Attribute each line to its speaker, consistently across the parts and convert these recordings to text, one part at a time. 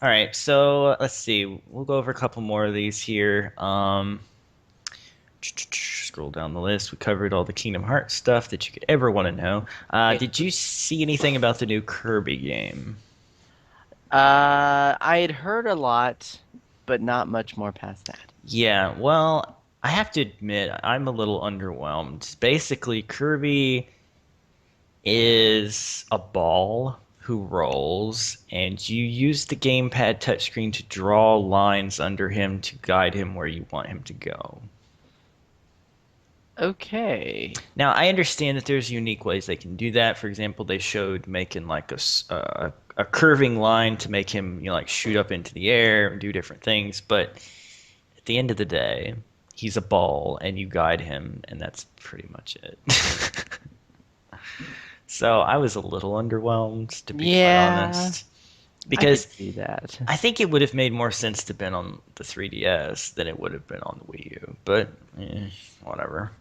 Speaker 1: All right, so let's see. We'll go over a couple more of these here. Scroll down the list. We covered all the Kingdom Hearts stuff that you could ever want to know.
Speaker 2: Yeah.
Speaker 1: Did you see anything about the new Kirby game?
Speaker 2: I had heard a lot, but not much more past that.
Speaker 1: Yeah, well, I have to admit, I'm a little underwhelmed. Basically, Kirby is a ball who rolls, and you use the gamepad touchscreen to draw lines under him to guide him where you want him to go.
Speaker 2: Okay.
Speaker 1: Now, I understand that there's unique ways they can do that. For example, they showed making like a curving line to make him, like shoot up into the air and do different things. But at the end of the day, he's a ball and you guide him, and that's pretty much it. So I was a little underwhelmed, to be quite
Speaker 2: Yeah,
Speaker 1: honest,
Speaker 2: I could
Speaker 1: because
Speaker 2: see that.
Speaker 1: I think it would have made more sense to been on the 3DS than it would have been on the Wii U. But whatever.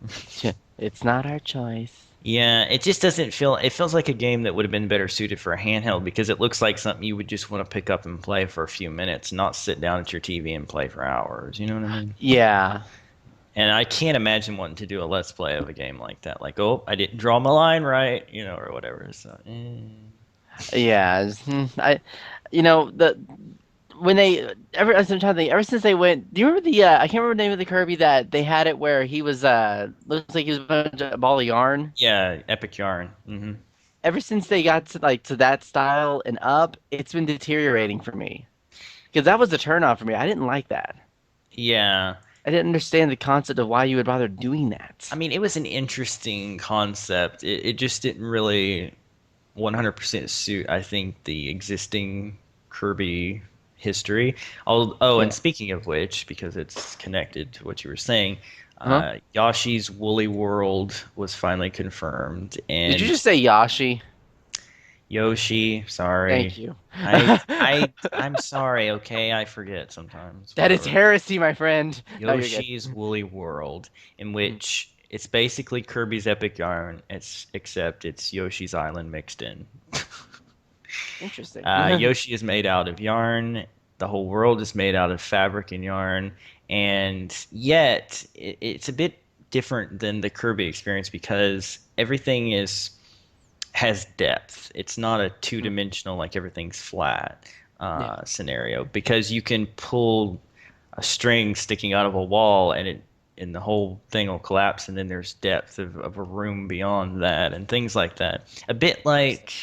Speaker 2: It's not our choice.
Speaker 1: Yeah, it just doesn't feel. It feels like a game that would have been better suited for a handheld because it looks like something you would just want to pick up and play for a few minutes, not sit down at your TV and play for hours. You know what I mean?
Speaker 2: Yeah.
Speaker 1: And I can't imagine wanting to do a let's play of a game like that. Like, oh, I didn't draw my line right, or whatever. So,
Speaker 2: Yeah. You know, the when they ever since they went, do you remember I can't remember the name of the Kirby that they had it where he was looks like he was a ball of yarn.
Speaker 1: yeah, Epic Yarn.
Speaker 2: Ever since they got to that style and up, it's been deteriorating for me. Because that was the turnoff for me. I didn't like that.
Speaker 1: Yeah,
Speaker 2: I didn't understand the concept of why you would bother doing
Speaker 1: I
Speaker 2: that.
Speaker 1: mean, it was an interesting concept. It just didn't really 100% suit, I think, the existing Kirby history. Oh, and
Speaker 2: Yeah.
Speaker 1: speaking of which, because it's connected to what you were saying,
Speaker 2: Huh?
Speaker 1: Yoshi's Woolly World was finally confirmed,
Speaker 2: Did you
Speaker 1: and
Speaker 2: just say Yashi?
Speaker 1: Yoshi,
Speaker 2: Thank
Speaker 1: sorry,
Speaker 2: you.
Speaker 1: I'm sorry. Okay, I forget sometimes.
Speaker 2: That is
Speaker 1: Whatever.
Speaker 2: heresy, my friend. No, you're good.
Speaker 1: Yoshi's Woolly World, in
Speaker 2: Mhm.
Speaker 1: which it's basically Kirby's Epic Yarn, except it's Yoshi's Island mixed in.
Speaker 2: Interesting.
Speaker 1: Yoshi is made out of yarn. The whole world is made out of fabric and yarn, and yet it's a bit different than the Kirby experience because everything is has depth. It's not a
Speaker 2: Mhm.
Speaker 1: two-dimensional like everything's flat
Speaker 2: Yeah.
Speaker 1: scenario because you can pull a string sticking out of a wall and the whole thing will collapse and then there's depth of a room beyond that and things like that. A bit
Speaker 2: Interesting.
Speaker 1: like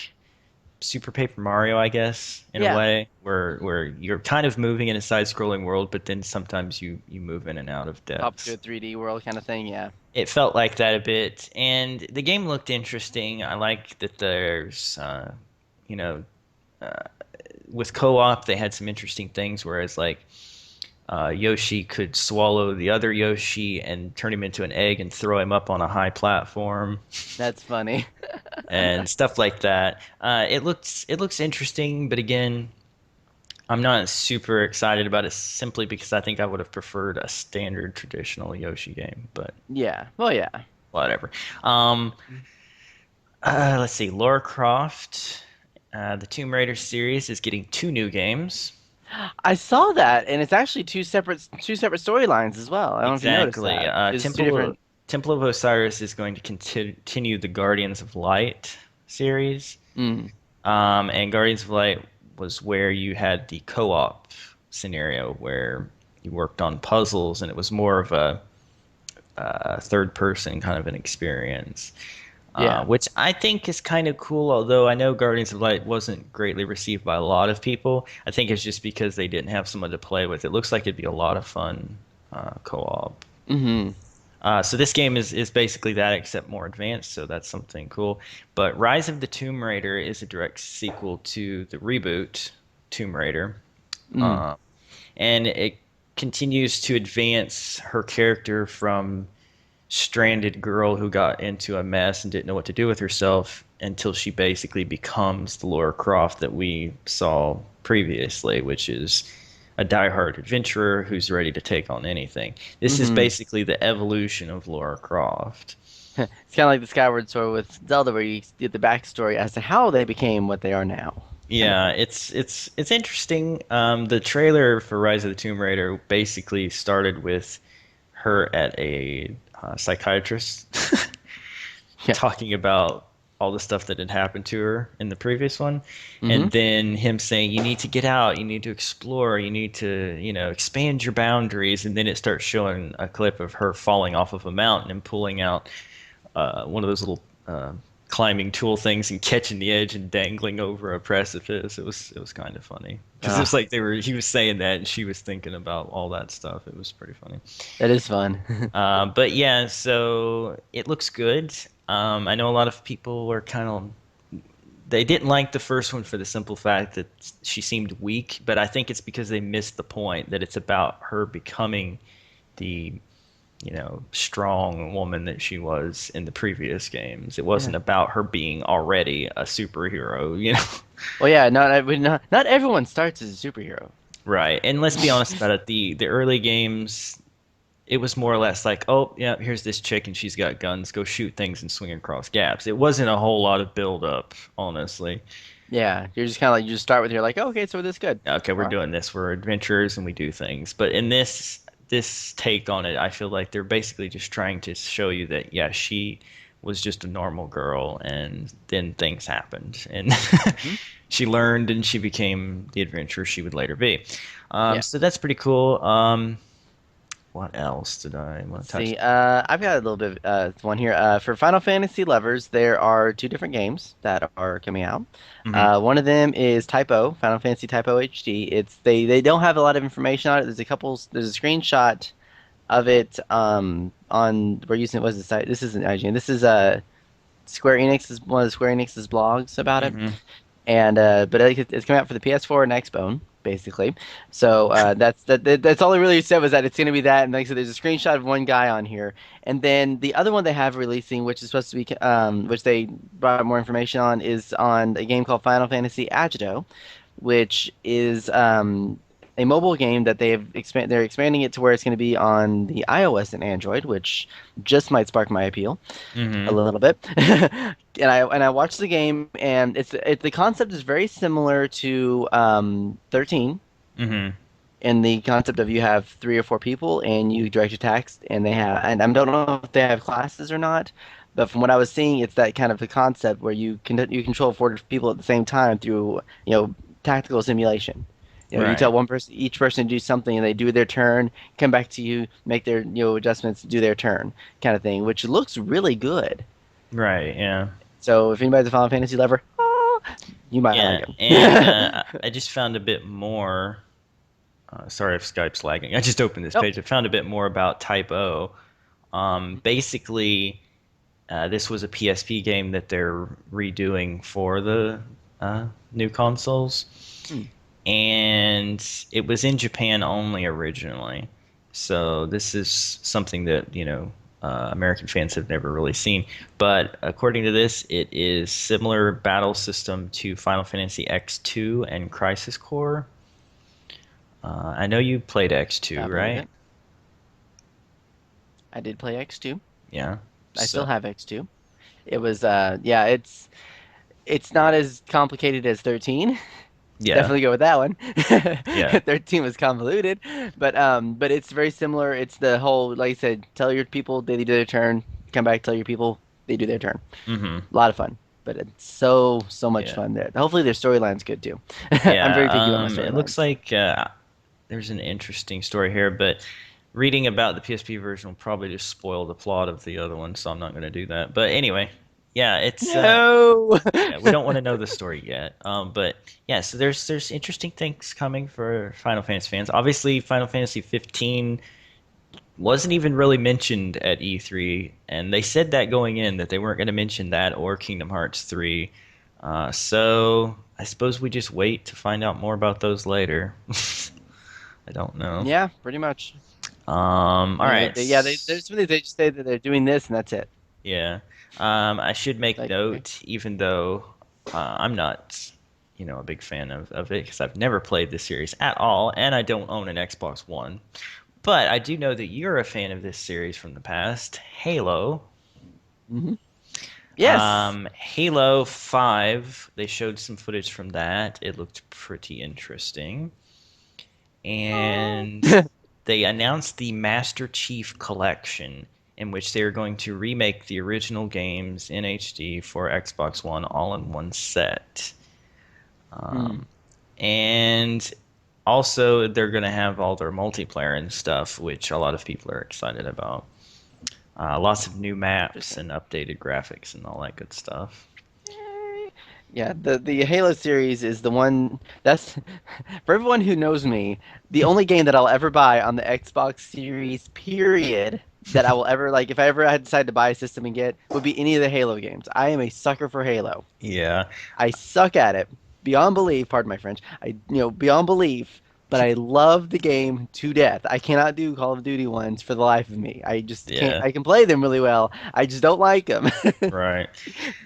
Speaker 1: Super Paper Mario, I guess, in a
Speaker 2: Yeah.
Speaker 1: way, where you're kind of moving in a side-scrolling world, but then sometimes you move in and out of
Speaker 2: Pop to a
Speaker 1: depths.
Speaker 2: 3D world kind of thing. Yeah.
Speaker 1: It felt like that a bit, and the game looked interesting. I like that there's, you know, uh, with co-op, they had some interesting things, whereas like Yoshi could swallow the other Yoshi and turn him into an egg and throw him up on a high platform
Speaker 2: That's funny.
Speaker 1: and stuff like that. It looks interesting, but again, I'm not super excited about it simply because I think I would have preferred a standard traditional Yoshi game, but
Speaker 2: Yeah. Well, yeah.
Speaker 1: whatever. Um, let's see. Lara Croft, the Tomb Raider series is getting two new games.
Speaker 2: I saw that, and it's actually two separate storylines as well. I don't know if you noticed
Speaker 1: Exactly.
Speaker 2: that. It's two different.
Speaker 1: Temple of Osiris is going to continue the Guardians of Light series.
Speaker 2: Mm,
Speaker 1: And Guardians of Light was where you had the co-op scenario where you worked on puzzles, and it was more of a third person kind of an experience,
Speaker 2: yeah.
Speaker 1: which I think is kind of cool. Although I know Guardians of Light wasn't greatly received by a lot of people. I think it's just because they didn't have someone to play with. It looks like it'd be a lot of fun co-op.
Speaker 2: Hmm.
Speaker 1: So this game is basically that, except more advanced. So that's something cool. But Rise of the Tomb Raider is a direct sequel to the reboot Tomb Raider,
Speaker 2: Mm.
Speaker 1: uh, and it continues to advance her character from stranded girl who got into a mess and didn't know what to do with herself until she basically becomes the Laura Croft that we saw previously, which is a diehard adventurer who's ready to take on anything. This is
Speaker 2: Hmm.
Speaker 1: basically the evolution of Laura Croft.
Speaker 2: It's kind of like the Skyward Sword with Zelda, where you get the backstory as to how they became what they are now.
Speaker 1: Yeah, it's interesting. The trailer for Rise of the Tomb Raider basically started with her at a psychiatrist
Speaker 2: Yeah.
Speaker 1: talking about all the stuff that had happened to her in the previous one,
Speaker 2: Hmm.
Speaker 1: and then him saying, "You need to get out, you need to explore, you need to, expand your boundaries." And then it starts showing a clip of her falling off of a mountain and pulling out one of those little climbing tool things and catching the edge and dangling over a precipice. It was kind of funny because it's
Speaker 2: Ah,
Speaker 1: like he was saying that and she was thinking about all that stuff. It was pretty funny.
Speaker 2: that is fun.
Speaker 1: But yeah, so it looks good. I know a lot of people were they didn't like the first one for the simple fact that she seemed weak, but I think it's because they missed the point that it's about her becoming the strong woman that she was in the previous games. It
Speaker 2: Yeah.
Speaker 1: wasn't about her being already a superhero.
Speaker 2: Well, yeah, not everyone starts as a superhero.
Speaker 1: Right. And let's be honest about it, the early games, it was more or less like, oh, yeah, here's this chick and she's got guns, go shoot things and swing across gaps. It wasn't a whole lot of build up, honestly.
Speaker 2: Yeah, you're just kind of like you just start with you're like, oh, okay, so this good.
Speaker 1: Okay, we're
Speaker 2: All right.
Speaker 1: doing this. We're adventurers and we do things. But in this take on it, I feel like they're basically just trying to show you that yeah, she was just a normal girl and then things happened and
Speaker 2: Mhm.
Speaker 1: she learned and she became the adventurer she would later be.
Speaker 2: Yeah.
Speaker 1: So that's pretty cool. What else did I want
Speaker 2: Let's
Speaker 1: to touch?
Speaker 2: see. I've got a little bit one here. For Final Fantasy lovers, there are two different games that are coming out.
Speaker 1: Hmm.
Speaker 2: One of them is Type O, Final Fantasy Type O HD. They don't have a lot of information on it. There's a screenshot of it on we're using what's the site? This isn't IGN. This is Square Enix is one of the Square Enix's blogs about it.
Speaker 1: Hmm.
Speaker 2: And but it's coming out for the PS4 and Xbone, basically. So that's all I really said was that it's going to be that. And like I said, there's a screenshot of one guy on here, and then the other one they have releasing, which is supposed to be which they brought more information on, is on a game called Final Fantasy Agito, which is a mobile game that they're expanding it to where it's going to be on the iOS and Android, which just might spark my appeal a
Speaker 1: Hmm.
Speaker 2: little bit. And I watched the game, and the concept is very similar to 13,
Speaker 1: Hmm.
Speaker 2: in the concept of you have three or four people and you direct attacks, and I don't know if they have classes or not, but from what I was seeing, it's that kind of the concept where you control four people at the same time through tactical simulation. You
Speaker 1: Right.
Speaker 2: tell each person to do something, and they do their turn, come back to you, make their adjustments, do their turn, kind of thing, which looks really good.
Speaker 1: Right. Yeah.
Speaker 2: So if anybody's a Final Fantasy lover, you might like
Speaker 1: Yeah. And
Speaker 2: it.
Speaker 1: I just found a bit more. Sorry if Skype's lagging. I just opened this
Speaker 2: Nope.
Speaker 1: page. I found a bit more about Type O. Basically, this was a PSP game that they're redoing for the new consoles,
Speaker 2: Hmm.
Speaker 1: and it was in Japan only originally. So this is something that American fans have never really seen. But according to this, it is similar battle system to Final Fantasy X2 and Crisis Core. I know you played X2,
Speaker 2: I believe
Speaker 1: right?
Speaker 2: it. I did play X2.
Speaker 1: Yeah.
Speaker 2: I still
Speaker 1: So
Speaker 2: have X2. It was yeah, it's not as complicated as 13.
Speaker 1: yeah,
Speaker 2: Definitely go with that one.
Speaker 1: yeah.
Speaker 2: 13 was convoluted, but it's very similar. It's the whole, like I said, tell your people they do their turn, come back, tell your people they do their turn.
Speaker 1: Hmm.
Speaker 2: A lot of fun, but it's so much
Speaker 1: Yeah.
Speaker 2: fun there. Hopefully their storyline's good too. I'm
Speaker 1: Yeah.
Speaker 2: very picky about my
Speaker 1: It looks
Speaker 2: storylines.
Speaker 1: like there's an interesting story here, but reading about the PSP version will probably just spoil the plot of the other one, so I'm not going to do that. But anyway, yeah, it's
Speaker 2: No.
Speaker 1: yeah, we don't want to know the story yet. But yeah, so there's interesting things coming for Final Fantasy fans. Obviously, Final Fantasy 15 wasn't even really mentioned at E3, and they said that going in that they weren't going to mention that or Kingdom Hearts 3. So I suppose we just wait to find out more about those later. I don't know.
Speaker 2: Yeah, pretty much.
Speaker 1: All right.
Speaker 2: There's really they just say that they're doing this and that's it.
Speaker 1: Yeah. I should make
Speaker 2: Like, okay.
Speaker 1: note, even though I'm not, a big fan of it because I've never played this series at all, and I don't own an Xbox One. But I do know that you're a fan of this series from the past, Halo.
Speaker 2: Hmm. Yes.
Speaker 1: Halo 5, they showed some footage from that. It looked pretty interesting. And they announced the Master Chief Collection, in which they are going to remake the original games in HD for Xbox One all in one set.
Speaker 2: Hmm.
Speaker 1: Um, and also, they're going to have all their multiplayer and stuff, which a lot of people are excited about. Lots of new maps
Speaker 2: Interesting.
Speaker 1: and updated graphics and all that good stuff.
Speaker 2: Yeah, the Halo series is the one that's for everyone who knows me, the only game that I'll ever buy on the Xbox Series, period, that I will ever like if I ever had decided to buy a system and get would be any of the Halo games. I am a sucker for Halo.
Speaker 1: Yeah,
Speaker 2: I suck at it beyond belief, pardon my French. Beyond belief, but I love the game to death. I cannot do Call of Duty ones for the life of me. I just can't.
Speaker 1: yeah,
Speaker 2: I can play them really well. I just don't like them.
Speaker 1: right.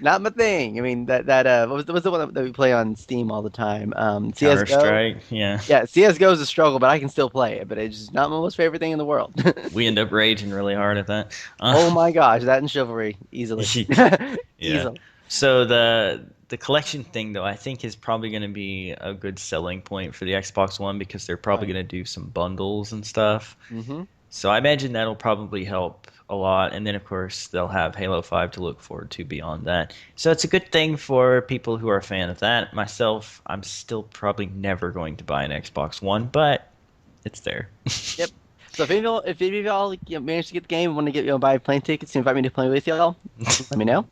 Speaker 2: Not my thing. I mean what was the one that we play on Steam all the time? CS:GO.
Speaker 1: Counter-Strike, yeah.
Speaker 2: Yeah, CS:GO is a struggle, but I can still play it. But it's just not my most favorite thing in the world.
Speaker 1: We end up raging really hard at that.
Speaker 2: Oh my gosh, that and Chivalry easily,
Speaker 1: Yeah.
Speaker 2: easily.
Speaker 1: So the collection thing though, I think is probably going to be a good selling point for the Xbox One because they're
Speaker 2: Oh
Speaker 1: probably
Speaker 2: yeah.
Speaker 1: going to do some bundles and stuff.
Speaker 2: Hmm.
Speaker 1: So I imagine that'll probably help a lot. And then of course they'll have Halo 5 to look forward to beyond that. So it's a good thing for people who are a fan of that. Myself, I'm still probably never going to buy an Xbox One, but it's there.
Speaker 2: Yep. So if any of y'all manage to get the game and want to buy plane tickets and invite me to play with y'all, let me know.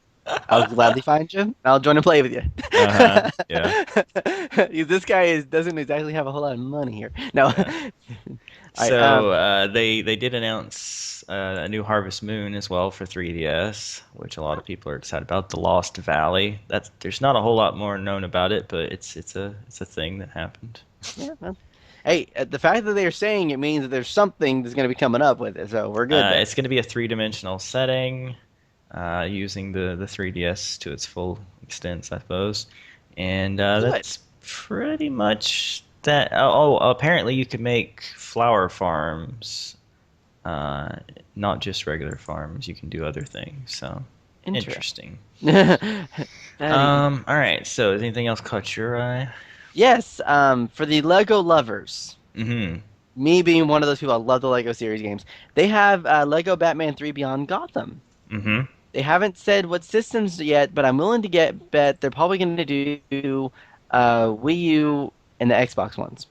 Speaker 2: I'll gladly find you. And I'll join and play with you.
Speaker 1: Uh-huh. Yeah.
Speaker 2: This guy doesn't exactly have a whole lot of money here. No. All
Speaker 1: Yeah.
Speaker 2: right.
Speaker 1: So they did announce a new Harvest Moon as well for 3DS, which a lot of people are excited about. The Lost Valley. That's there's not a whole lot more known about it, but it's a thing that happened.
Speaker 2: Yeah. Well, hey, the fact that they're saying it means that there's something that's going to be coming up with it, so we're good there.
Speaker 1: It's going to be a three-dimensional setting, using the 3DS to its full extent, I suppose. And
Speaker 2: Good.
Speaker 1: that's pretty much that. Oh, apparently you can make flower farms, uh, not just regular farms. You can do other things. So
Speaker 2: Interesting.
Speaker 1: interesting.
Speaker 2: Very
Speaker 1: All right. So, is anything else caught your eye?
Speaker 2: Yes, for the Lego lovers,
Speaker 1: Mm-hmm.
Speaker 2: me being one of those people, I love the Lego series games. They have Lego Batman 3 Beyond Gotham.
Speaker 1: Mm-hmm.
Speaker 2: They haven't said what systems yet, but I'm willing to bet they're probably going to do Wii U and the Xbox ones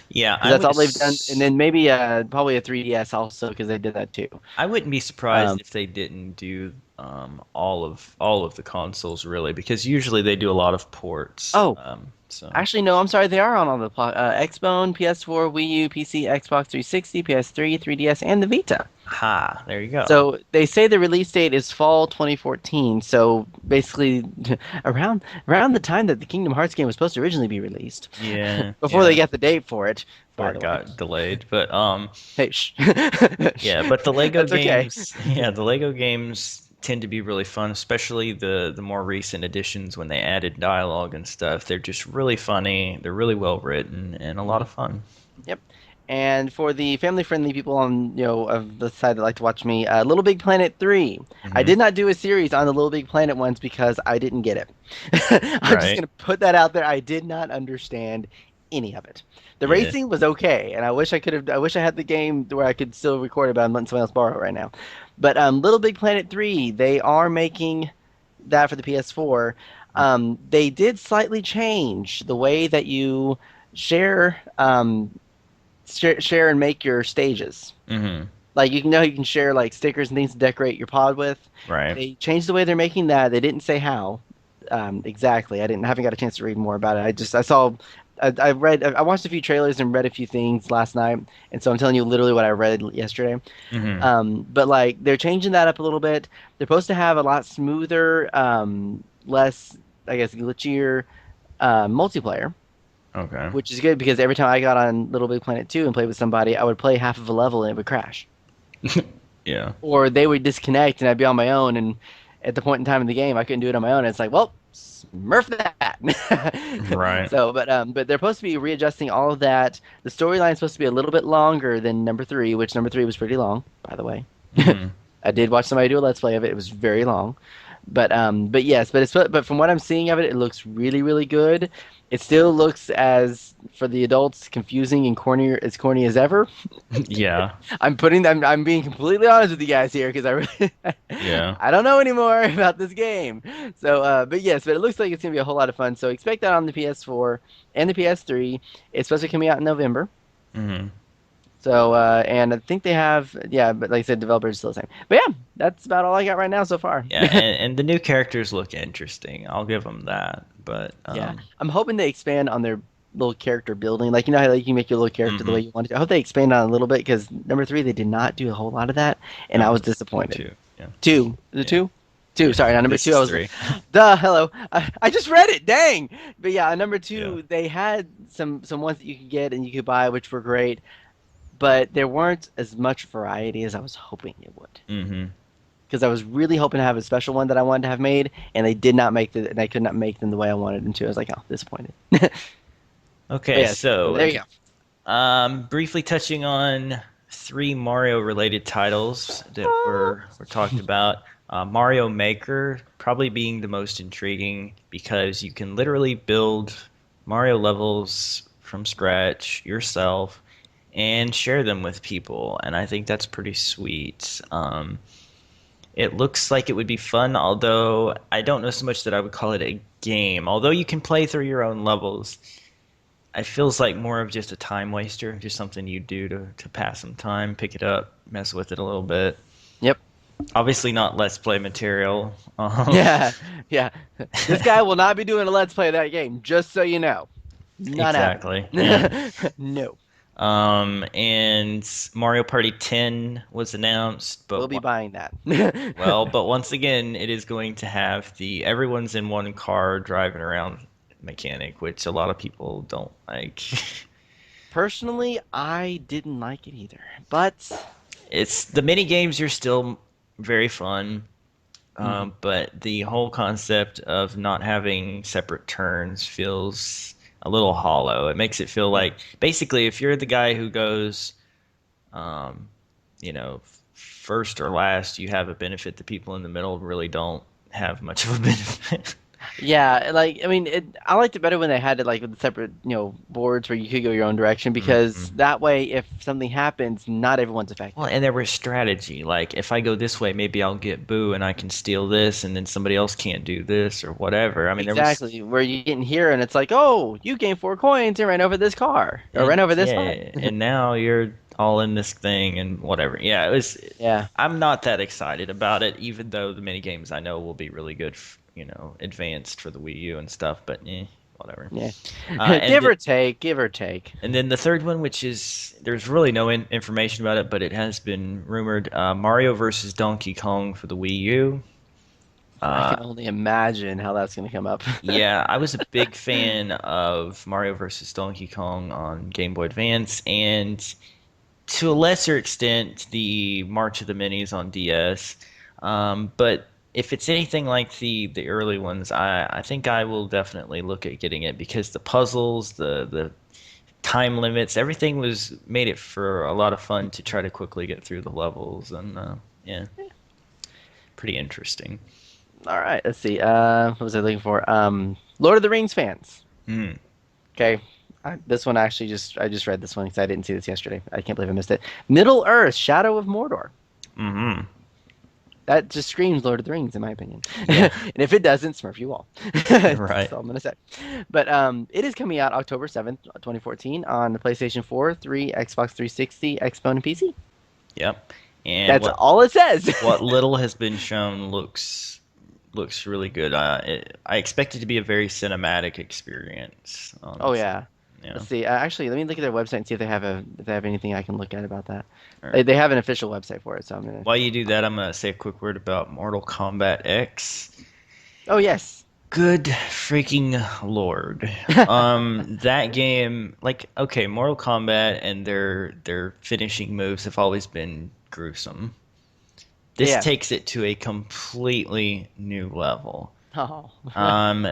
Speaker 1: Yeah,
Speaker 2: because that's all they've done, and then maybe probably a 3DS also because they did that too.
Speaker 1: I wouldn't be surprised
Speaker 2: Um,
Speaker 1: if they didn't do all of the consoles really, because usually they do a lot of ports.
Speaker 2: oh,
Speaker 1: So
Speaker 2: Actually, no, I'm sorry, they are on all the Xbone, PS4, Wii U, PC, Xbox 360, PS3, 3DS, and the Vita.
Speaker 1: ha, there you go.
Speaker 2: So they say the release date is fall 2014. So basically, around the time that the Kingdom Hearts game was supposed to originally be released,
Speaker 1: Yeah,
Speaker 2: before they
Speaker 1: yeah.
Speaker 2: got the date for it.
Speaker 1: Or
Speaker 2: By
Speaker 1: it
Speaker 2: the way,
Speaker 1: got delayed, but
Speaker 2: hey, shh.
Speaker 1: yeah, but the Lego
Speaker 2: That's okay.
Speaker 1: games, yeah, the Lego games tend to be really fun, especially the more recent editions when they added dialogue and stuff. They're just really funny. They're really well written and a lot
Speaker 2: Mhm.
Speaker 1: of fun.
Speaker 2: Yep. And for the family-friendly people on of the side that like to watch me, Little Big Planet 3. I
Speaker 1: Hmm.
Speaker 2: did not do a series on the Little Big Planet ones because I didn't get it. I'm just
Speaker 1: Right.
Speaker 2: gonna put that out there. I did not understand any of it. The
Speaker 1: Yeah.
Speaker 2: racing was okay, and I wish I could have. I wish I had the game where I could still record it, but I'm letting someone else borrow it right now. But Little Big Planet 3, they are making that for the PS4. They did slightly change the way that you share share and make your stages.
Speaker 1: Hmm.
Speaker 2: Like you can share like stickers and things to decorate your pod with.
Speaker 1: Right.
Speaker 2: They changed the way they're making that. They didn't say how exactly. I haven't got a chance to read more about it. I saw. I watched a few trailers and read a few things last night, and so I'm telling you literally what I read yesterday.
Speaker 1: Hmm.
Speaker 2: But like they're changing that up a little bit. They're supposed to have a lot smoother, less I guess glitchier multiplayer,
Speaker 1: Okay.
Speaker 2: which is good because every time I got on Little Big Planet 2 and played with somebody, I would play half of a level and it would crash.
Speaker 1: Yeah.
Speaker 2: Or they would disconnect and I'd be on my own and at the point in time in the game I couldn't do it on my own. And it's like, well, smurf that.
Speaker 1: Right.
Speaker 2: But they're supposed to be readjusting all of that. The storyline is supposed to be a little bit longer than number 3, which number 3 was pretty long, by the way.
Speaker 1: Hmm.
Speaker 2: I did watch somebody do a let's play of it. It was very long. But yes, but from what I'm seeing of it, it looks really really good. It still looks as for the adults confusing and corny as ever.
Speaker 1: Yeah,
Speaker 2: I'm being completely honest with you guys here because I really
Speaker 1: yeah.
Speaker 2: I don't know anymore about this game. So but yes, but it looks like it's gonna be a whole lot of fun. So expect that on the PS4 and the PS3. It's supposed to be coming out in November.
Speaker 1: Hmm.
Speaker 2: So and I think they have yeah, but like I said, developers still the same. But yeah, that's about all I got right now so far.
Speaker 1: Yeah, and the new characters look interesting. I'll give them that. But
Speaker 2: Yeah, I'm hoping they expand on their little character building. Like you know how like, you can make your little character the way
Speaker 1: mhm.
Speaker 2: you want it to. I hope they expand on it a little bit because number three they did not do a whole lot of that, and I was
Speaker 1: Number
Speaker 2: disappointed.
Speaker 1: two. Yeah,
Speaker 2: Two, is it
Speaker 1: yeah,
Speaker 2: two? Two.
Speaker 1: yeah.
Speaker 2: Sorry, not number
Speaker 1: This
Speaker 2: two. I
Speaker 1: is
Speaker 2: was
Speaker 1: three.
Speaker 2: duh. Hello, I just read it. Dang. But yeah, on number
Speaker 1: Yeah.
Speaker 2: two they had some ones that you could get and you could buy, which were great, but there weren't as much variety as I was hoping it would.
Speaker 1: Hmm.
Speaker 2: Because I was really hoping to have a special one that I wanted to have made, and they did not make the, and I could not make them the way I wanted them to. I was like, oh, disappointed. But
Speaker 1: Okay,
Speaker 2: yes, so
Speaker 1: so
Speaker 2: there you go.
Speaker 1: briefly touching on three Mario related titles that were talked about. Mario Maker probably being the most intriguing because you can literally build Mario levels from scratch yourself and share them with people, and I think that's pretty sweet. It looks like it would be fun, although I don't know so much that I would call it a game. Although you can play through your own levels, it feels like more of just a time waster, just something you do to pass some time, pick it up, mess with it a little bit.
Speaker 2: Yep.
Speaker 1: Obviously not let's play material.
Speaker 2: Yeah. Yeah. This guy will not be doing a let's play of that game, just so you know. Not happening.
Speaker 1: Exactly. Yeah.
Speaker 2: No.
Speaker 1: And Mario Party 10 was announced,
Speaker 2: We'll
Speaker 1: but
Speaker 2: be buying that.
Speaker 1: well, but once again, it is going to have the everyone's in one car driving around mechanic, which a lot of people don't like.
Speaker 2: Personally, I didn't like it either. But
Speaker 1: It's the mini games are still very fun,
Speaker 2: mhm.
Speaker 1: but the whole concept of not having separate turns feels a little hollow. It makes it feel
Speaker 2: Yeah.
Speaker 1: like basically if you're the guy who goes, um, first or last, you have a benefit. The people in the middle really don't have much of a benefit.
Speaker 2: Yeah, like I mean, I liked it better when they had it like with the separate, boards where you could go your own direction because
Speaker 1: Mhm.
Speaker 2: that way, if something happens, not everyone's
Speaker 1: Well,
Speaker 2: affected.
Speaker 1: and there was strategy. Like, if I go this way, maybe I'll get Boo and I can steal this, and then somebody else can't do this or whatever. I mean, there was,
Speaker 2: Exactly, where you get in here and it's like, oh, you gained 4 coins and ran over this car or ran
Speaker 1: and
Speaker 2: over this spot.
Speaker 1: yeah, and now you're all in this thing and whatever. Yeah, it was.
Speaker 2: Yeah,
Speaker 1: I'm not that excited about it, even though the mini games I know will be really good, advanced for the Wii U and stuff. But whatever.
Speaker 2: yeah.
Speaker 1: And
Speaker 2: Give
Speaker 1: the,
Speaker 2: or take, give or take.
Speaker 1: and then the third one, which is there's really no information about it, but it has been rumored. Mario versus Donkey Kong for the Wii U.
Speaker 2: I
Speaker 1: Uh,
Speaker 2: can only imagine how that's going to come up.
Speaker 1: Yeah, I was a big fan of Mario vs. Donkey Kong on Game Boy Advance, and to a lesser extent, the March of the Minis on DS. But if it's anything like the early ones, I think I will definitely look at getting it because the puzzles, the time limits, everything was made it for a lot of fun to try to quickly get through the levels, and yeah, pretty interesting.
Speaker 2: All right, let's see. What was I looking for? Lord of the Rings fans.
Speaker 1: Mm,
Speaker 2: Okay, this one actually I just read this one because I didn't see this yesterday. I can't believe I missed it. Middle Earth: Shadow of Mordor.
Speaker 1: mm-hmm.
Speaker 2: That just screams Lord of the Rings, in my opinion.
Speaker 1: Yeah,
Speaker 2: And if it doesn't, Smurf you all. That's
Speaker 1: right.
Speaker 2: all I'm gonna say. But it is coming out October 7th, 2014, on the PlayStation 4, 3, Xbox 360, Xbox, and PC.
Speaker 1: Yep. And
Speaker 2: That's
Speaker 1: what
Speaker 2: all it says.
Speaker 1: what little has been shown looks really good. I expect it to be a very cinematic experience.
Speaker 2: Oh yeah.
Speaker 1: Yeah.
Speaker 2: Let's see. Actually, let me look at their website and see if they have anything I can look at about that.
Speaker 1: All right.
Speaker 2: They have an official website for it, so I'm gonna.
Speaker 1: While you do that, I'm gonna say a quick word about Mortal Kombat X.
Speaker 2: Oh yes.
Speaker 1: Good freaking lord. That game, like, okay, Mortal Kombat and their finishing moves have always been gruesome. This
Speaker 2: Yeah.
Speaker 1: takes it to a completely new level.
Speaker 2: Oh.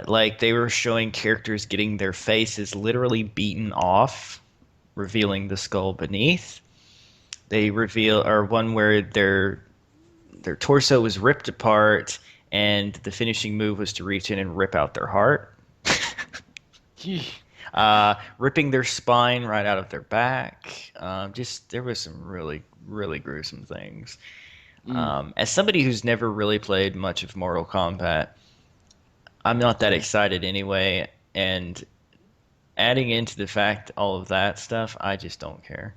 Speaker 1: Like they were showing characters getting their faces literally beaten off, revealing the skull beneath. They reveal, or one where their torso was ripped apart and the finishing move was to reach in and rip out their heart, ripping their spine right out of their back. Just there was some really, really gruesome things.
Speaker 2: Mm,
Speaker 1: As somebody who's never really played much of Mortal Kombat, I'm not that
Speaker 2: yeah.
Speaker 1: excited anyway, and adding into the fact all of that stuff, I just don't care.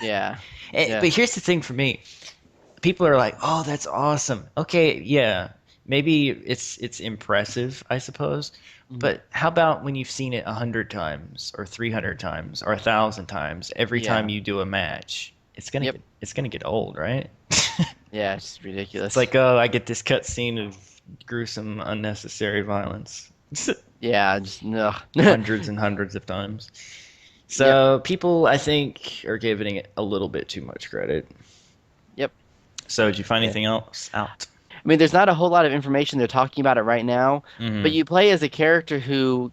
Speaker 2: Yeah.
Speaker 1: But
Speaker 2: Yeah.
Speaker 1: here's the thing for me. People are like, "Oh, that's awesome." Okay, yeah. Maybe it's impressive, I suppose.
Speaker 2: Mhm.
Speaker 1: But how about when you've seen it 100 times or 300 times or 1,000 times every time
Speaker 2: Yeah.
Speaker 1: you do a match?
Speaker 2: Yep.
Speaker 1: It's gonna get old, right?
Speaker 2: Yeah, it's
Speaker 1: It's
Speaker 2: ridiculous.
Speaker 1: like, oh, I get this cutscene of gruesome, unnecessary violence
Speaker 2: Yeah, just no.
Speaker 1: hundreds and hundreds of times.
Speaker 2: Yep.
Speaker 1: So people, I think, are giving it a little bit too much credit.
Speaker 2: Yep.
Speaker 1: So did you find
Speaker 2: Yeah.
Speaker 1: anything else out?
Speaker 2: I mean, there's not a whole lot of information they're talking about it right now, but
Speaker 1: Hmm.
Speaker 2: you play as a character who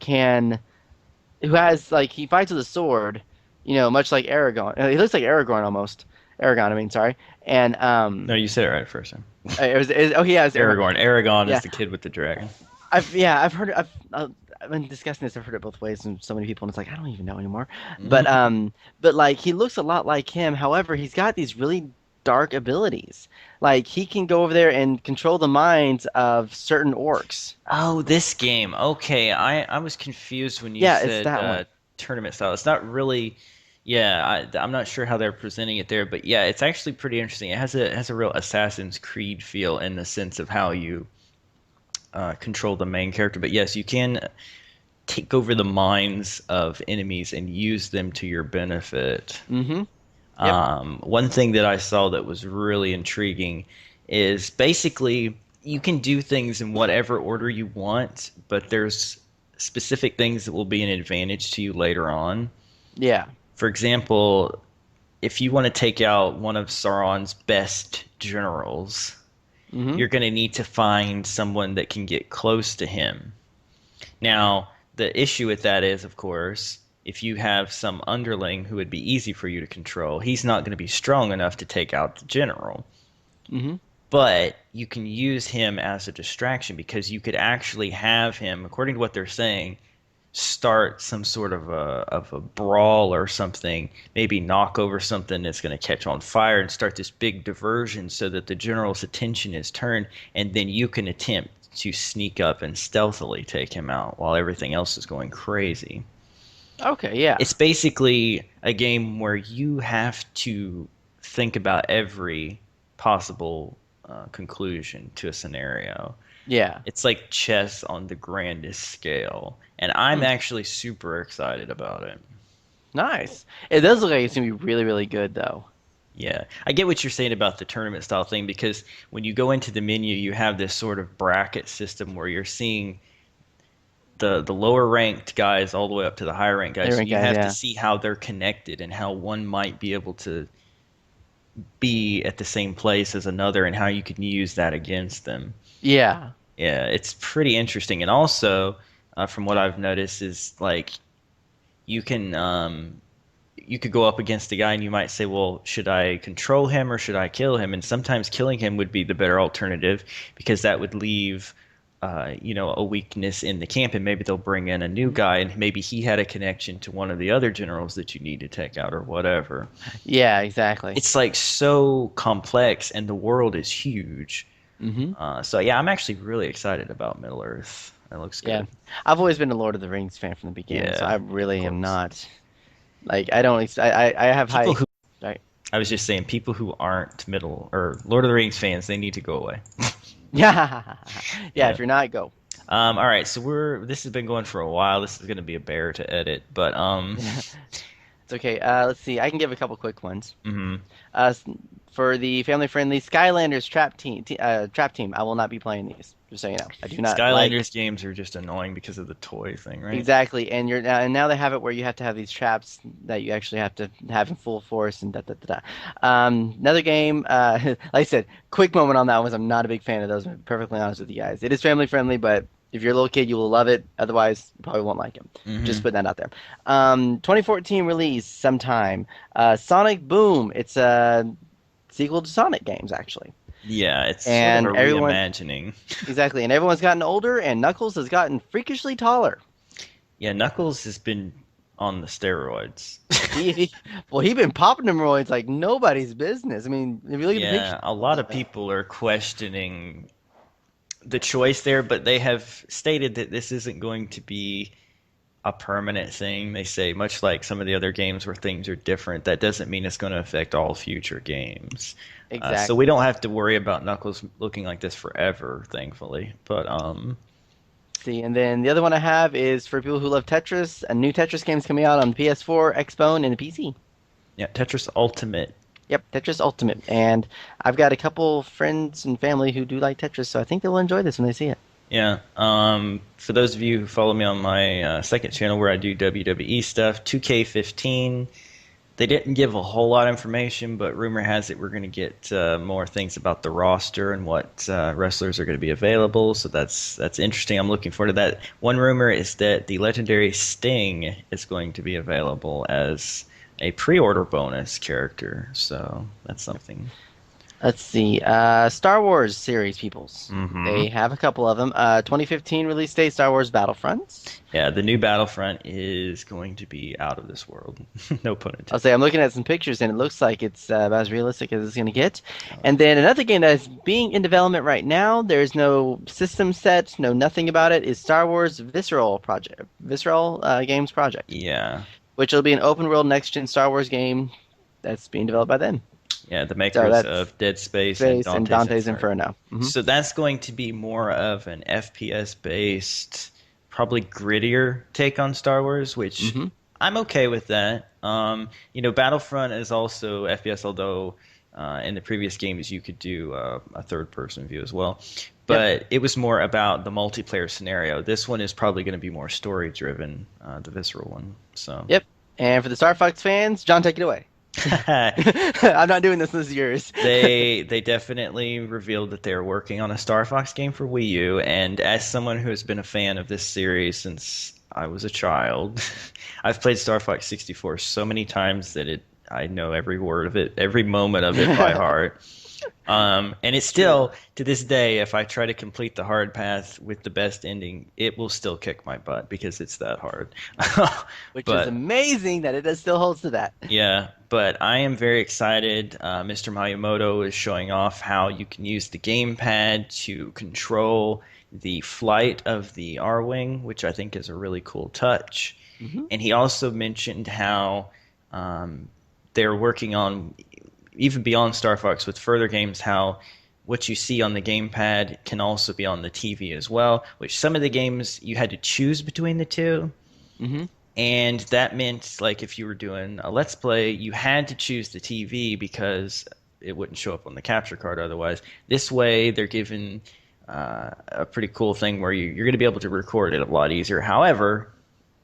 Speaker 2: has like he fights with a sword, much like Aragorn. He looks like Aragorn almost. Aragon, I mean, sorry. And
Speaker 1: No, you said it right first time.
Speaker 2: oh yeah, it's Aragorn.
Speaker 1: Aragorn. Aragon is
Speaker 2: Yeah,
Speaker 1: the kid with the dragon.
Speaker 2: I've heard I've been discussing this. I've heard it both ways, and so many people, and it's like I don't even know anymore. But
Speaker 1: Hmm.
Speaker 2: like he looks a lot like him. However, he's got these really dark abilities. Like he can go over there and control the minds of certain orcs.
Speaker 1: Oh, this game. Okay, I was confused when you
Speaker 2: Yeah, it's
Speaker 1: said
Speaker 2: that one.
Speaker 1: tournament style. It's not really. Yeah, I'm not sure how they're presenting it there, but yeah, it's actually pretty interesting. It has a real Assassin's Creed feel in the sense of how you control the main character. But yes, you can take over the minds of enemies and use them to your benefit.
Speaker 2: Mm-hmm. Yep.
Speaker 1: One thing that I saw that was really intriguing is basically you can do things in whatever order you want, but there's specific things that will be an advantage to you later on.
Speaker 2: Yeah.
Speaker 1: For example, if you want to take out one of Sauron's best generals,
Speaker 2: Mm-hmm.
Speaker 1: you're going to need to find someone that can get close to him. Now, the issue with that is, of course, if you have some underling who would be easy for you to control, he's not going to be strong enough to take out the general.
Speaker 2: Mm-hmm.
Speaker 1: But you can use him as a distraction because you could actually have him, according to what they're saying, start some sort of a brawl or something, maybe knock over something that's going to catch on fire and start this big diversion so that the general's attention is turned, and then you can attempt to sneak up and stealthily take him out while everything else is going crazy.
Speaker 2: Okay. Yeah.
Speaker 1: It's basically a game where you have to think about every possible conclusion to a scenario.
Speaker 2: Yeah.
Speaker 1: It's like chess on the grandest scale, and I'm
Speaker 2: Hmm.
Speaker 1: actually super excited about it.
Speaker 2: Nice. It does look like it's gonna be really, really good though.
Speaker 1: Yeah, I get what you're saying about the tournament style thing because when you go into the menu, you have this sort of bracket system where you're seeing the lower ranked guys all the way up to the higher ranked guys,
Speaker 2: Anyway,
Speaker 1: and you
Speaker 2: guys.
Speaker 1: have to
Speaker 2: Yeah.
Speaker 1: see how they're connected and how one might be able to be at the same place as another and how you can use that against them.
Speaker 2: Yeah.
Speaker 1: Yeah, it's pretty interesting. And also, from what I've noticed, is like you can you could go up against a guy and you might say, well, should I control him or should I kill him? And sometimes killing him would be the better alternative because that would leave a weakness in the camp, and maybe they'll bring in a new guy, and maybe he had a connection to one of the other generals that you need to take out or whatever.
Speaker 2: Yeah. Exactly.
Speaker 1: It's like so complex, and the world is huge.
Speaker 2: Mm-hmm.
Speaker 1: So yeah, I'm actually really excited about Middle Earth. It looks
Speaker 2: Yeah.
Speaker 1: good.
Speaker 2: I've always been a Lord of the Rings fan from the beginning, so I
Speaker 1: Yeah, of
Speaker 2: really am
Speaker 1: course.
Speaker 2: not like I don't ex- I have
Speaker 1: People
Speaker 2: high.
Speaker 1: who
Speaker 2: Right.
Speaker 1: I was just saying, people who aren't Middle or Lord of the Rings fans, they need to go away.
Speaker 2: Yeah. Yeah.
Speaker 1: Yeah.
Speaker 2: If you're not, go.
Speaker 1: All right. So this has been going for a while. This is going to be a bear to edit, but
Speaker 2: It's okay. Let's see. I can give a couple quick ones.
Speaker 1: mhm.
Speaker 2: S- for the family-friendly Skylanders Trap Team, I will not be playing these. Just so you know, I do not like
Speaker 1: Skylanders games are just annoying because of the toy thing, right?
Speaker 2: exactly. And now they have it where you have to have these traps that you actually have to have in full force and da da da da. Another game, like I said, quick moment on that one. Was I'm not a big fan of those. I'm perfectly honest with you guys. It is family-friendly, but if you're a little kid, you will love it. Otherwise, you probably won't like it. Just
Speaker 1: Hmm.
Speaker 2: putting that out there. 2014 release sometime. Sonic Boom. It's a sequel to Sonic games, actually.
Speaker 1: Yeah, it's sort of a
Speaker 2: And everyone,
Speaker 1: reimagining.
Speaker 2: exactly, and everyone's gotten older, and Knuckles has gotten freakishly taller.
Speaker 1: Yeah, Knuckles has been on the steroids.
Speaker 2: Well, he been popping them roids like nobody's business. I mean, if you look at the picture,
Speaker 1: Yeah, a lot of people are questioning the choice there, but they have stated that this isn't going to be a permanent thing. They say, much like some of the other games where things are different, that doesn't mean it's going to affect all future games. So we
Speaker 2: exactly.
Speaker 1: don't have to worry about Knuckles looking like this forever, thankfully. But
Speaker 2: See, and then the other one I have is for people who love Tetris. A new Tetris game is coming out on PS4, Xbone, and the PC.
Speaker 1: yeah, Tetris Ultimate.
Speaker 2: Yep, Tetris Ultimate. And I've got a couple friends and family who do like Tetris, so I think they'll enjoy this when they see it.
Speaker 1: Yeah. For those of you who follow me on my second channel where I do WWE stuff, 2K15. They didn't give a whole lot of information, but rumor has it we're going to get more things about the roster and what wrestlers are going to be available. So that's interesting. I'm looking forward to that. One rumor is that the legendary Sting is going to be available as a pre-order bonus character. So that's something.
Speaker 2: Let's see. Star Wars series peoples.
Speaker 1: Hmm.
Speaker 2: They have a couple of them. 2015 release date, Star Wars Battlefronts.
Speaker 1: Yeah, the new Battlefront is going to be out of this world. No pun
Speaker 2: I'll
Speaker 1: intended.
Speaker 2: say I'm looking at some pictures and it looks like it's about as realistic as it's going to get. And then another game that's being in development right now, there's no system set, no nothing about it, is Star Wars Visceral Project, Visceral Games Project,
Speaker 1: Yeah.
Speaker 2: which will be an open world next gen Star Wars game that's being developed by them.
Speaker 1: Yeah, the
Speaker 2: So
Speaker 1: makers
Speaker 2: that's
Speaker 1: of Dead Space and
Speaker 2: Space and
Speaker 1: Dante's
Speaker 2: Dante's
Speaker 1: Inferno.
Speaker 2: Inferno.
Speaker 1: So that's going to be more of an FPS based, probably grittier take on Star Wars, which
Speaker 2: Hmm.
Speaker 1: I'm okay with that. Battlefront is also FPS, although in the previous games you could do a third person view as well.
Speaker 2: Yep.
Speaker 1: But it was more about the multiplayer scenario. This one is probably going to be more story driven, the Visceral one. So.
Speaker 2: Yep. And for the Star Fox fans, John, take it away. I'm not doing this. This is yours.
Speaker 1: They definitely revealed that they're working on a Star Fox game for Wii U, and as someone who has been a fan of this series since I was a child, I've played Star Fox 64 so many times that I know every word of it, every moment of it by heart. And it's
Speaker 2: True.
Speaker 1: still, to this day, if I try to complete the hard path with the best ending, it will still kick my butt because it's that hard.
Speaker 2: Which is
Speaker 1: But
Speaker 2: amazing that it still holds to that.
Speaker 1: yeah, but I am very excited. Mr. Miyamoto is showing off how you can use the gamepad to control the flight of the R-Wing, which I think is a really cool touch.
Speaker 2: Hmm.
Speaker 1: And he also mentioned how um, they're working on, even beyond Star Fox, with further games, how what you see on the gamepad can also be on the TV as well, which some of the games you had to choose between the two.
Speaker 2: Hmm.
Speaker 1: And that meant, like, if you were doing a Let's Play, you had to choose the TV because it wouldn't show up on the capture card otherwise. This way, they're given a pretty cool thing where you're going to be able to record it a lot easier. However,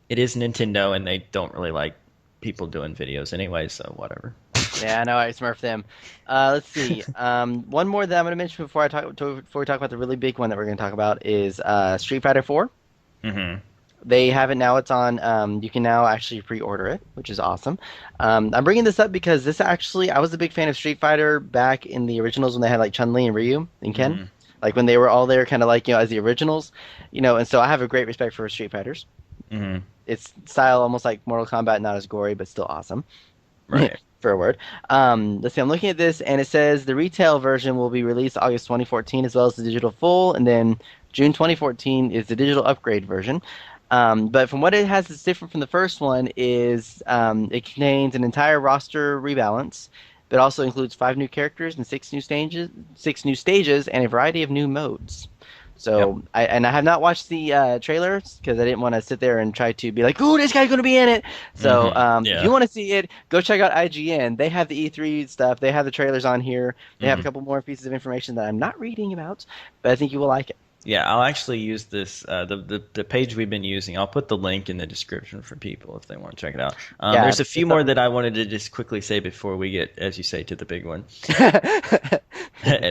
Speaker 1: it is Nintendo, and they don't really like people doing videos anyway, so whatever.
Speaker 2: Yeah, I know I smurf them. Let's see. One more that I'm going to mention before we talk about the really big one that we're going to talk about is Street Fighter 4.
Speaker 1: Hmm.
Speaker 2: They have it now. It's on. You can now actually pre-order it, which is awesome. I'm bringing this up because this actually, I was a big fan of Street Fighter back in the originals when they had like Chun-Li and Ryu and Ken,
Speaker 1: Hmm.
Speaker 2: like when they were all there, kind of like as the originals, And so I have a great respect for Street Fighters.
Speaker 1: Hmm.
Speaker 2: Its style almost like Mortal Kombat, not as gory, but still awesome.
Speaker 1: Right.
Speaker 2: For a word. Let's see. I'm looking at this, and it says the retail version will be released August 2014, as well as the digital full, and then June 2014 is the digital upgrade version. But from what it has that's different from the first one is it contains an entire roster rebalance, but also includes 5 new characters and 6 new stages, and a variety of new modes.
Speaker 1: Yep.
Speaker 2: So I have not watched the trailers because I didn't want to sit there and try to be like, "Ooh, this guy's gonna be in it." So
Speaker 1: Hmm.
Speaker 2: if you
Speaker 1: Yeah.
Speaker 2: want to see it, go check out IGN. They have the E3 stuff. They have the trailers on here. They have a
Speaker 1: Hmm.
Speaker 2: couple more pieces of information that I'm not reading about, but I think you will like it.
Speaker 1: Yeah, I'll actually use this the page we've been using. I'll put the link in the description for people if they want to check it out.
Speaker 2: Yeah,
Speaker 1: There's a few
Speaker 2: it's
Speaker 1: more that I wanted to just quickly say before we get, as you say, to the big one,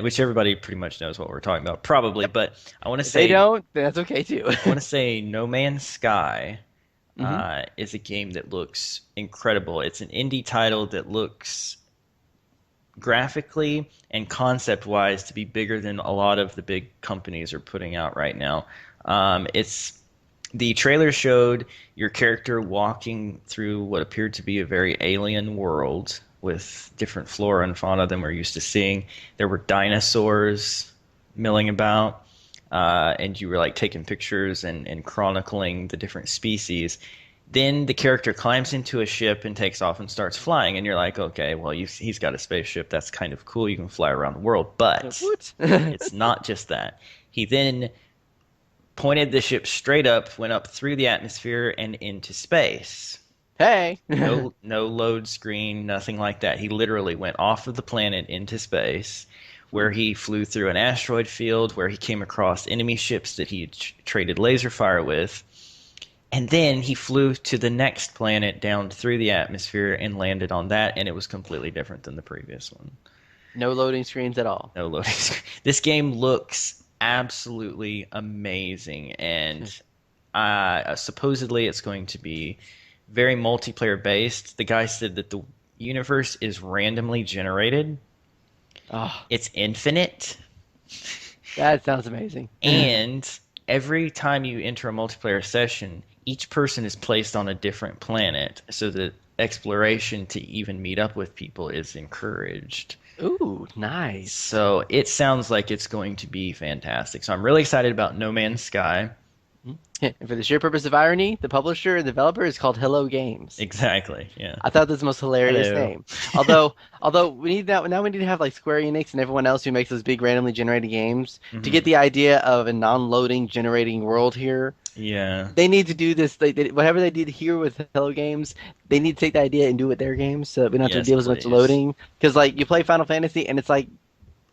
Speaker 1: which everybody pretty much knows what we're talking about, probably.
Speaker 2: Yep.
Speaker 1: But I want to
Speaker 2: If they
Speaker 1: say
Speaker 2: don't, then that's okay too.
Speaker 1: I want to say No Man's Sky
Speaker 2: Hmm.
Speaker 1: is a game that looks incredible. It's an indie title that looks graphically and concept wise to be bigger than a lot of the big companies are putting out right now. It's the trailer showed your character walking through what appeared to be a very alien world with different flora and fauna than we're used to seeing. There were dinosaurs milling about, and you were like taking pictures and chronicling the different species. Then the character climbs into a ship and takes off and starts flying, and you're like, okay, well, he's got a spaceship. That's kind of cool. You can fly around the world, but
Speaker 2: What?
Speaker 1: it's not just that. He then pointed the ship straight up, went up through the atmosphere and into space.
Speaker 2: Hey.
Speaker 1: No load screen, nothing like that. He literally went off of the planet into space, where he flew through an asteroid field, where he came across enemy ships that he had traded laser fire with. And then he flew to the next planet down through the atmosphere and landed on that, and it was completely different than the previous one.
Speaker 2: No loading screens at all.
Speaker 1: No loading screen. This game looks absolutely amazing, and supposedly it's going to be very multiplayer based. The guy said that the universe is randomly generated.
Speaker 2: Oh,
Speaker 1: It's infinite,
Speaker 2: that sounds amazing.
Speaker 1: and every time you enter a multiplayer session, each person is placed on a different planet so that exploration to even meet up with people is encouraged.
Speaker 2: Ooh, nice.
Speaker 1: So it sounds like it's going to be fantastic. So I'm really excited about No Man's Sky.
Speaker 2: And for the sheer purpose of irony, the publisher and developer is called Hello Games.
Speaker 1: Exactly. Yeah.
Speaker 2: I thought this was the most hilarious
Speaker 1: Hello.
Speaker 2: name. Although we need that now, we need to have like Square Enix and everyone else who makes those big randomly generated games to get
Speaker 1: Hmm.
Speaker 2: the idea of a non-loading generating world here.
Speaker 1: Yeah.
Speaker 2: They need to do this. Whatever they did here with Hello Games, they need to take the idea and do it with their games, so that we don't have to
Speaker 1: Yes,
Speaker 2: deal with as much
Speaker 1: please.
Speaker 2: loading. Because like you play Final Fantasy and it's like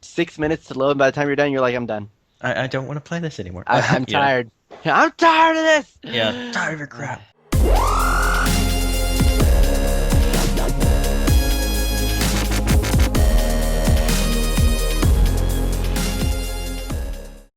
Speaker 2: 6 minutes to load, and by the time you're done, you're like, I'm done.
Speaker 1: I don't want to play this anymore.
Speaker 2: I'm
Speaker 1: Yeah.
Speaker 2: tired. I'm tired of this.
Speaker 1: Yeah. Tired of your crap.